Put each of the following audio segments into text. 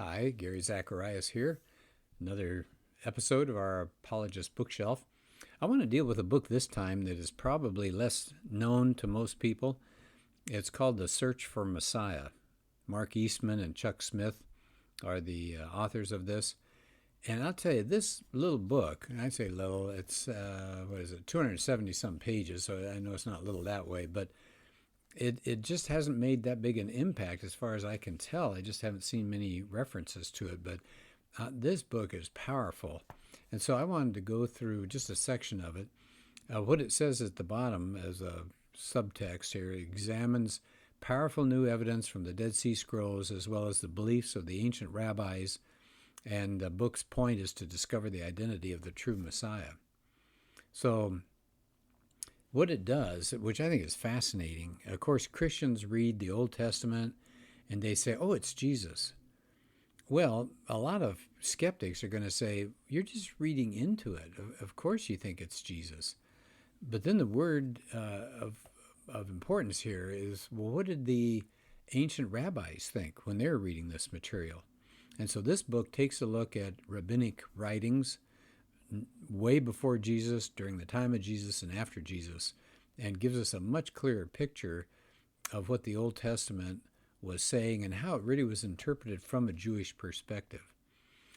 Hi, Gary Zacharias here. Another episode of our Apologist bookshelf. I want to deal with a book this time that is probably less known to most people. It's called The Search for Messiah. Mark Eastman and Chuck Smith are the authors of this. And I'll tell you, this little book, and I say little, it's, 270 some pages, so I know it's not little that way, but it just hasn't made that big an impact as far as I can tell. I just haven't seen many references to it, but this book is powerful. And so I wanted to go through just a section of it. What it says at the bottom as a subtext here examines powerful new evidence from the Dead Sea Scrolls as well as the beliefs of the ancient rabbis, and the book's point is to discover the identity of the true Messiah. So what it does, which I think is fascinating, of course, Christians read the Old Testament and they say, oh, it's Jesus. Well, a lot of skeptics are going to say, you're just reading into it. Of course you think it's Jesus. But then the word of importance here is, well, what did the ancient rabbis think when they were reading this material? And so this book takes a look at rabbinic writings way before Jesus, during the time of Jesus, and after Jesus, and gives us a much clearer picture of what the Old Testament was saying and how it really was interpreted from a Jewish perspective.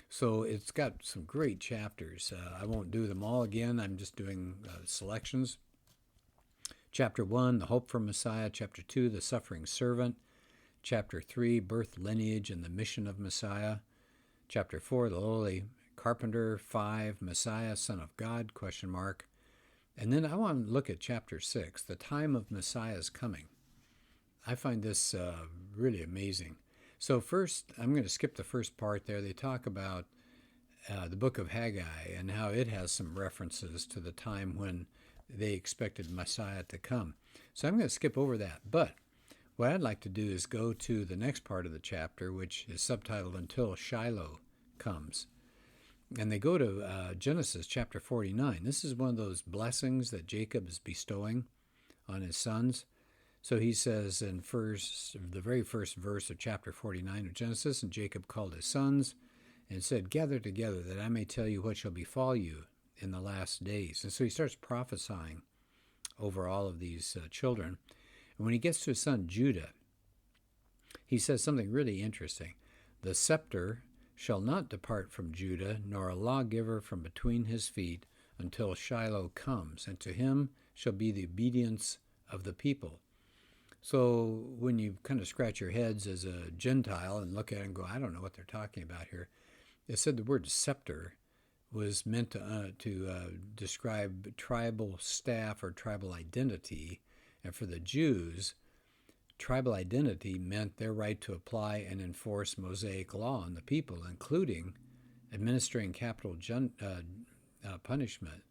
So it's got some great chapters. I won't do them all again. I'm just doing selections. Chapter 1, the hope for Messiah. Chapter 2, the suffering servant. Chapter 3, birth, lineage, and the mission of Messiah. Chapter 4, the lowly carpenter. 5, Messiah, Son of God, ? And then I want to look at chapter 6, the time of Messiah's coming. I find this really amazing. So first, I'm going to skip the first part there. They talk about the book of Haggai and how it has some references to the time when they expected Messiah to come. So I'm going to skip over that. But what I'd like to do is go to the next part of the chapter, which is subtitled Until Shiloh Comes. And they go to Genesis chapter 49. This is one of those blessings that Jacob is bestowing on his sons. So he says in the very first verse of chapter 49 of Genesis, and Jacob called his sons and said, gather together that I may tell you what shall befall you in the last days. And so he starts prophesying over all of these children. And when he gets to his son Judah, he says something really interesting. The scepter shall not depart from Judah, nor a lawgiver from between his feet, until Shiloh comes, and to him shall be the obedience of the people. So when you kind of scratch your heads as a Gentile and look at it and go, I don't know what they're talking about here, it said the word scepter was meant to describe tribal staff or tribal identity. And for the Jews, tribal identity meant their right to apply and enforce Mosaic law on the people, including administering capital punishment.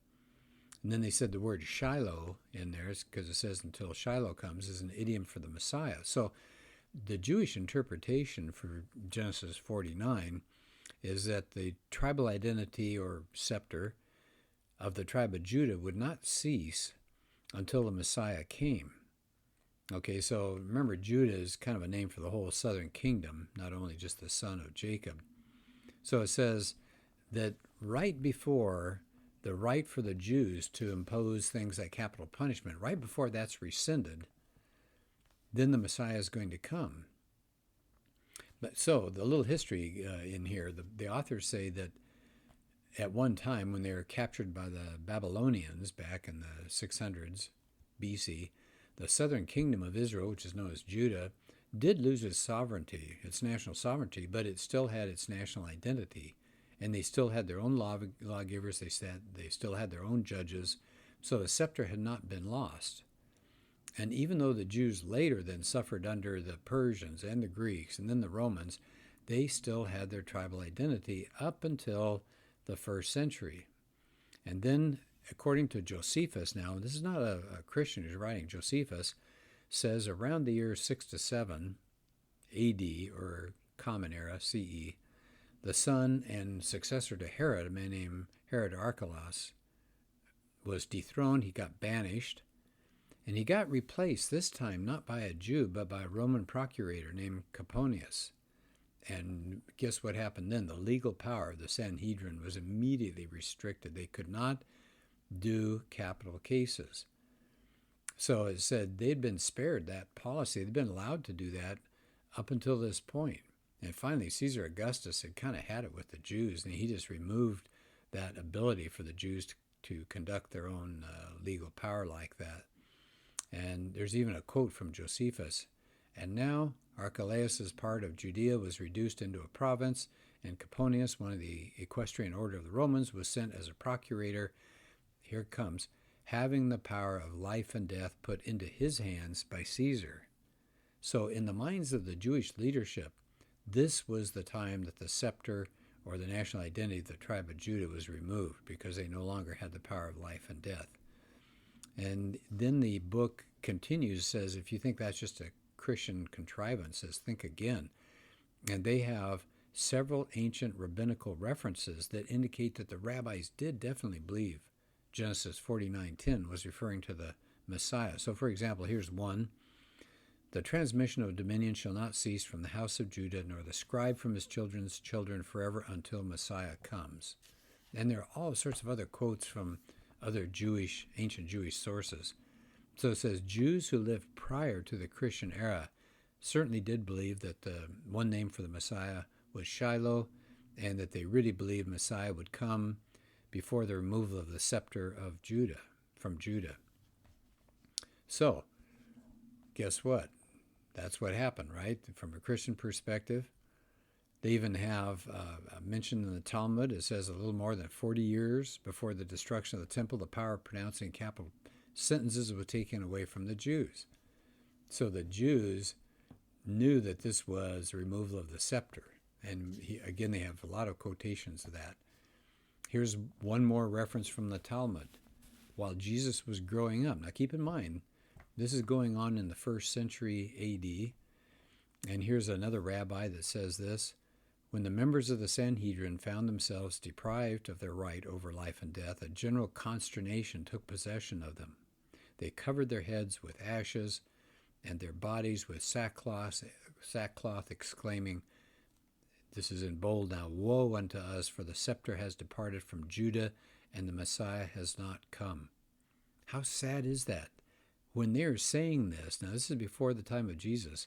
And then they said the word Shiloh in there because it says until Shiloh comes is an idiom for the Messiah. So the Jewish interpretation for Genesis 49 is that the tribal identity or scepter of the tribe of Judah would not cease until the Messiah came. Okay, so remember, Judah is kind of a name for the whole southern kingdom, not only just the son of Jacob. So it says that right before the right for the Jews to impose things like capital punishment, right before that's rescinded, then the Messiah is going to come. But so the little history in here, the authors say that at one time when they were captured by the Babylonians back in the 600s BC, the southern kingdom of Israel, which is known as Judah, did lose its sovereignty, its national sovereignty, but it still had its national identity. And they still had their own lawgivers, they still had their own judges, so the scepter had not been lost. And even though the Jews later then suffered under the Persians and the Greeks and then the Romans, they still had their tribal identity up until the first century. And then, according to Josephus now, this is not a Christian who's writing, Josephus says around the year 6 to 7 AD, or Common Era, CE, the son and successor to Herod, a man named Herod Archelaus, was dethroned. He got banished. And he got replaced this time not by a Jew, but by a Roman procurator named Coponius. And guess what happened then? The legal power of the Sanhedrin was immediately restricted. They could not do capital cases. So it said they'd been spared that policy. They'd been allowed to do that up until this point. And finally, Caesar Augustus had kind of had it with the Jews, and he just removed that ability for the Jews to conduct their own legal power like that. And there's even a quote from Josephus. And now Archelaus' part of Judea was reduced into a province, and Coponius, one of the equestrian order of the Romans, was sent as a procurator. Here it comes, having the power of life and death put into his hands by Caesar. So in the minds of the Jewish leadership, this was the time that the scepter or the national identity of the tribe of Judah was removed, because they no longer had the power of life and death. And then the book continues, says, if you think that's just a Christian contrivance, says, think again. And they have several ancient rabbinical references that indicate that the rabbis did definitely believe Genesis 49:10 was referring to the Messiah. So, for example, here's one. The transmission of dominion shall not cease from the house of Judah, nor the scribe from his children's children forever until Messiah comes. And there are all sorts of other quotes from other ancient Jewish sources. So it says, Jews who lived prior to the Christian era certainly did believe that the one name for the Messiah was Shiloh, and that they really believed Messiah would come before the removal of the scepter of Judah, from Judah. So, guess what? That's what happened, right? From a Christian perspective. They even have mentioned in the Talmud, it says a little more than 40 years before the destruction of the temple, the power of pronouncing capital sentences was taken away from the Jews. So the Jews knew that this was the removal of the scepter. And again, they have a lot of quotations of that. Here's one more reference from the Talmud. While Jesus was growing up, now keep in mind, this is going on in the 1st century A.D., and here's another rabbi that says this, when the members of the Sanhedrin found themselves deprived of their right over life and death, a general consternation took possession of them. They covered their heads with ashes and their bodies with sackcloth, exclaiming, this is in bold now, woe unto us, for the scepter has departed from Judah, and the Messiah has not come. How sad is that? When they're saying this, now this is before the time of Jesus,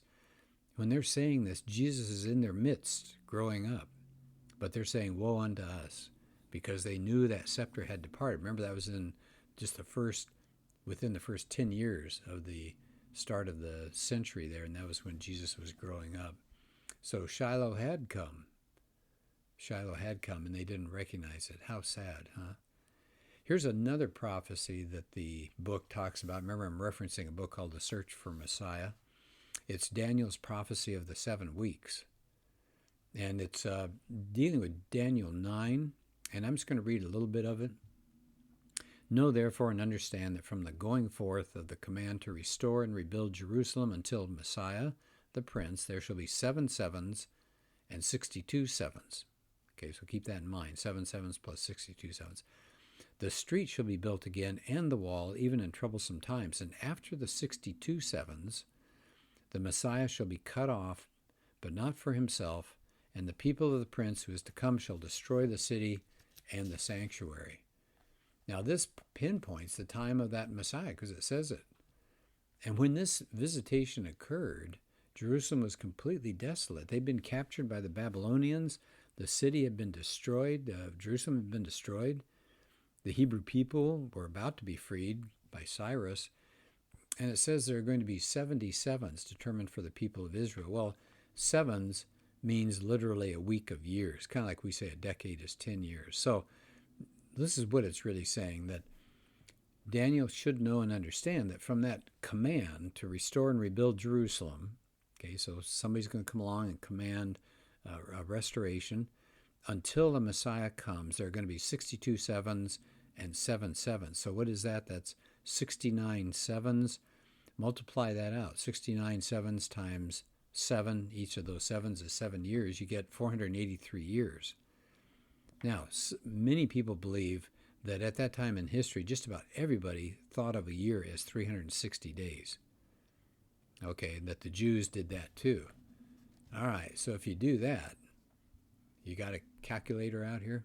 when they're saying this, Jesus is in their midst growing up. But they're saying, woe unto us, because they knew that scepter had departed. Remember, that was in just within the first 10 years of the start of the century there, and that was when Jesus was growing up. So Shiloh had come. Shiloh had come, and they didn't recognize it. How sad, huh? Here's another prophecy that the book talks about. Remember, I'm referencing a book called The Search for Messiah. It's Daniel's prophecy of the 7 weeks. And it's dealing with Daniel 9, and I'm just going to read a little bit of it. Know therefore and understand that from the going forth of the command to restore and rebuild Jerusalem until Messiah, the Prince, there shall be 7 sevens and 62 sevens. Okay, so keep that in mind, 7 sevens plus 62 sevens. The street shall be built again, and the wall, even in troublesome times. And after the 62 sevens, the Messiah shall be cut off, but not for himself, and the people of the prince who is to come shall destroy the city and the sanctuary. Now this pinpoints the time of that Messiah, because it says it. And when this visitation occurred, Jerusalem was completely desolate. They'd been captured by the Babylonians. The city had been destroyed. Jerusalem had been destroyed. The Hebrew people were about to be freed by Cyrus. And it says there are going to be 70 sevens determined for the people of Israel. Well, sevens means literally a week of years, kind of like we say a decade is 10 years. So this is what it's really saying, that Daniel should know and understand that from that command to restore and rebuild Jerusalem, okay, so somebody's going to come along and command a restoration. Until the Messiah comes, there are going to be 62 sevens and 7 sevens. So what is that? That's 69 sevens. Multiply that out. 69 sevens times 7. Each of those sevens is 7 years. You get 483 years. Now, many people believe that at that time in history, just about everybody thought of a year as 360 days. Okay, that the Jews did that too. All right, so if you do that, you got a calculator out here?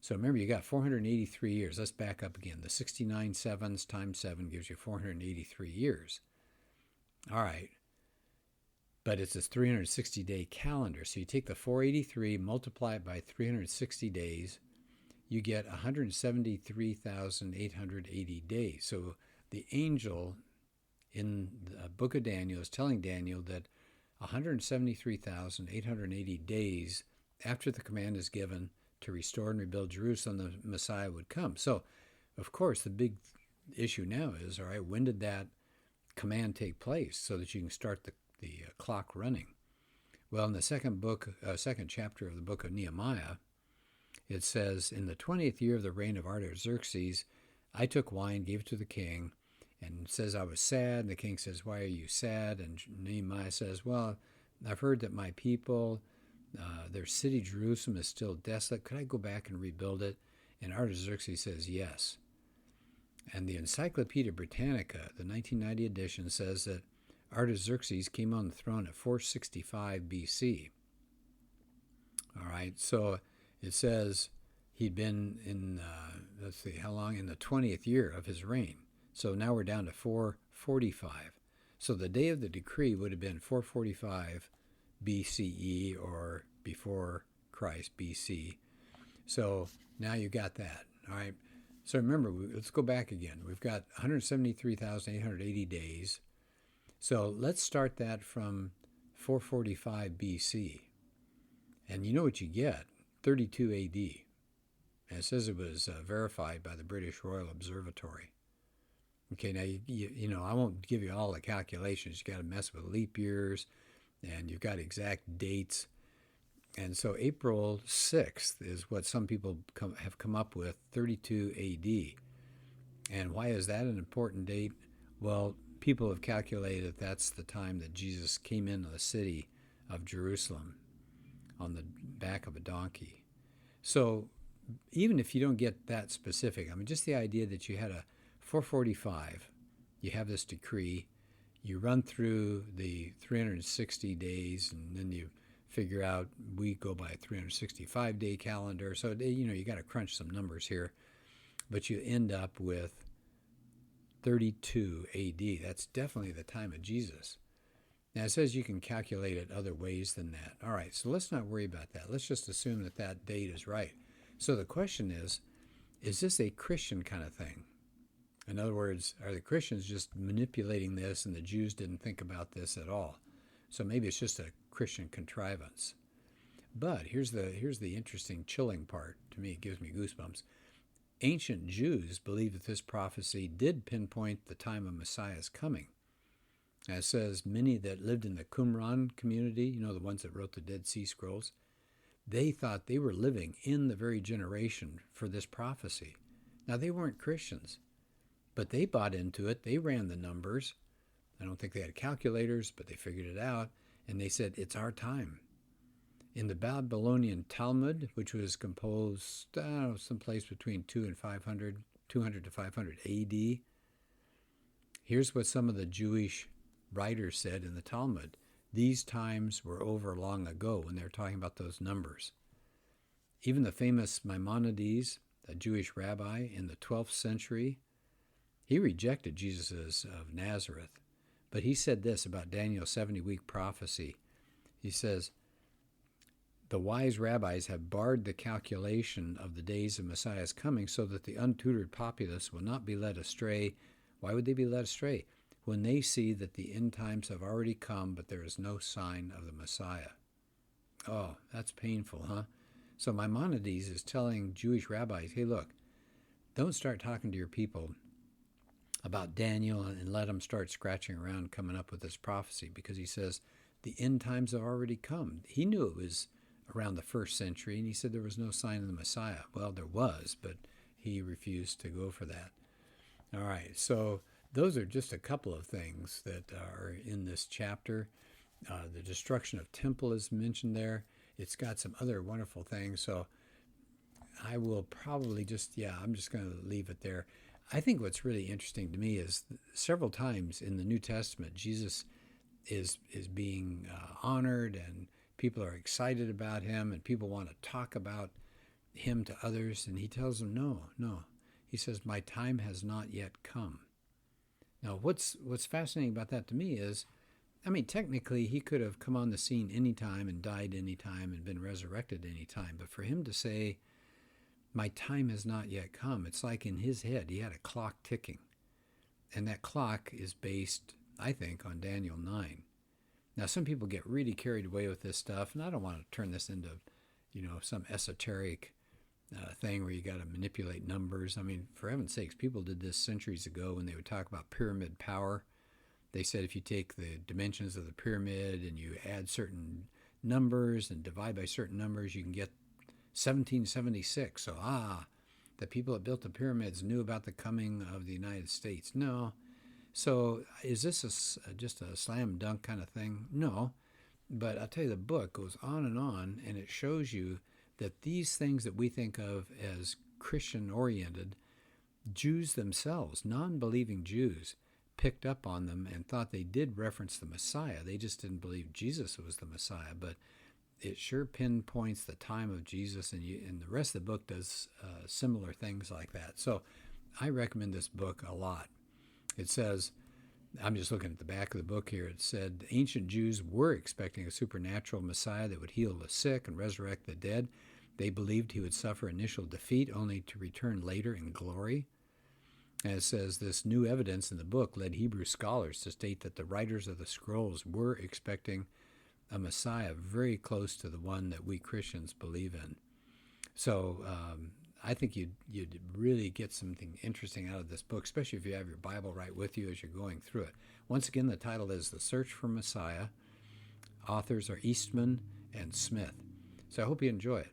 So remember, you got 483 years. Let's back up again. The 69 sevens times 7 gives you 483 years. All right, but it's a 360-day calendar. So you take the 483, multiply it by 360 days, you get 173,880 days. So the angel in the book of Daniel is telling Daniel that 173,880 days after the command is given to restore and rebuild Jerusalem, the Messiah would come. So, of course, the big issue now is, all right, when did that command take place so that you can start the clock running? Well, in the second chapter of the book of Nehemiah, it says, in the 20th year of the reign of Artaxerxes, I took wine, gave it to the king, and it says I was sad. And the king says, why are you sad? And Nehemiah says, well, I've heard that my people, their city Jerusalem is still desolate. Could I go back and rebuild it? And Artaxerxes says yes. And the Encyclopedia Britannica, the 1990 edition, says that Artaxerxes came on the throne at 465 BC. All right, so it says he'd been in, let's see, how long? In the 20th year of his reign. So now we're down to 445. So the day of the decree would have been 445 BCE or before Christ, BC. So now you got that, all right? So remember, let's go back again. We've got 173,880 days. So let's start that from 445 BC. And you know what you get? 32 AD. And it says it was verified by the British Royal Observatory. Okay, now, you know, I won't give you all the calculations. You got to mess with leap years, and you've got exact dates. And so April 6th is what some people have come up with, 32 AD. And why is that an important date? Well, people have calculated that's the time that Jesus came into the city of Jerusalem on the back of a donkey. So even if you don't get that specific, I mean, just the idea that you had a 445, you have this decree, you run through the 360 days, and then you figure out we go by a 365-day calendar. So, you know, you got to crunch some numbers here, but you end up with 32 AD. That's definitely the time of Jesus. Now, it says you can calculate it other ways than that. All right, so let's not worry about that. Let's just assume that that date is right. So the question is this a Christian kind of thing? In other words, are the Christians just manipulating this and the Jews didn't think about this at all? So maybe it's just a Christian contrivance. But here's the interesting, chilling part. To me, it gives me goosebumps. Ancient Jews believed that this prophecy did pinpoint the time of Messiah's coming. As it says, many that lived in the Qumran community, you know, the ones that wrote the Dead Sea Scrolls, they thought they were living in the very generation for this prophecy. Now, they weren't Christians, but they bought into it. They ran the numbers. I don't think they had calculators, but they figured it out, and they said, it's our time. In the Babylonian Talmud, which was composed someplace between 200 to 500 AD, here's what some of the Jewish writers said in the Talmud. These times were over long ago when they're talking about those numbers. Even the famous Maimonides, a Jewish rabbi in the 12th century, he rejected Jesus of Nazareth, but he said this about Daniel's 70-week prophecy. He says, the wise rabbis have barred the calculation of the days of Messiah's coming so that the untutored populace will not be led astray. Why would they be led astray? When they see that the end times have already come, but there is no sign of the Messiah. Oh, that's painful, huh? So Maimonides is telling Jewish rabbis, hey, look, don't start talking to your people about Daniel and let them start scratching around coming up with this prophecy, because he says the end times have already come. He knew it was around the 1st century, and he said there was no sign of the Messiah. Well, there was, but he refused to go for that. All right, so those are just a couple of things that are in this chapter. The destruction of temple is mentioned there. It's got some other wonderful things, so I will probably I'm just going to leave it there. I think what's really interesting to me is several times in the New Testament, Jesus is being honored, and people are excited about him, and people want to talk about him to others. And he tells them, no, no. He says, my time has not yet come. Now, what's fascinating about that to me is, I mean, technically, he could have come on the scene anytime and died anytime and been resurrected anytime. But for him to say, my time has not yet come, it's like in his head, he had a clock ticking. And that clock is based, I think, on Daniel 9. Now, some people get really carried away with this stuff, and I don't want to turn this into, some esoteric thing where you got to manipulate numbers. I mean, for heaven's sakes, people did this centuries ago when they would talk about pyramid power. They said if you take the dimensions of the pyramid and you add certain numbers and divide by certain numbers, you can get 1776. So, the people that built the pyramids knew about the coming of the United States. No. So is this just a slam dunk kind of thing? No. But I'll tell you, the book goes on, and it shows you that these things that we think of as Christian-oriented, Jews themselves, non-believing Jews, picked up on them and thought they did reference the Messiah. They just didn't believe Jesus was the Messiah. But it sure pinpoints the time of Jesus, and the rest of the book does similar things like that. So I recommend this book a lot. It says, I'm just looking at the back of the book here, it said, ancient Jews were expecting a supernatural Messiah that would heal the sick and resurrect the dead. They believed he would suffer initial defeat only to return later in glory. And it says, this new evidence in the book led Hebrew scholars to state that the writers of the scrolls were expecting a Messiah very close to the one that we Christians believe in. So I think you'd really get something interesting out of this book, especially if you have your Bible right with you as you're going through it. Once again, the title is The Search for Messiah. Authors are Eastman and Smith. So I hope you enjoy it.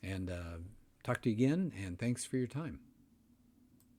And talk to you again, and thanks for your time.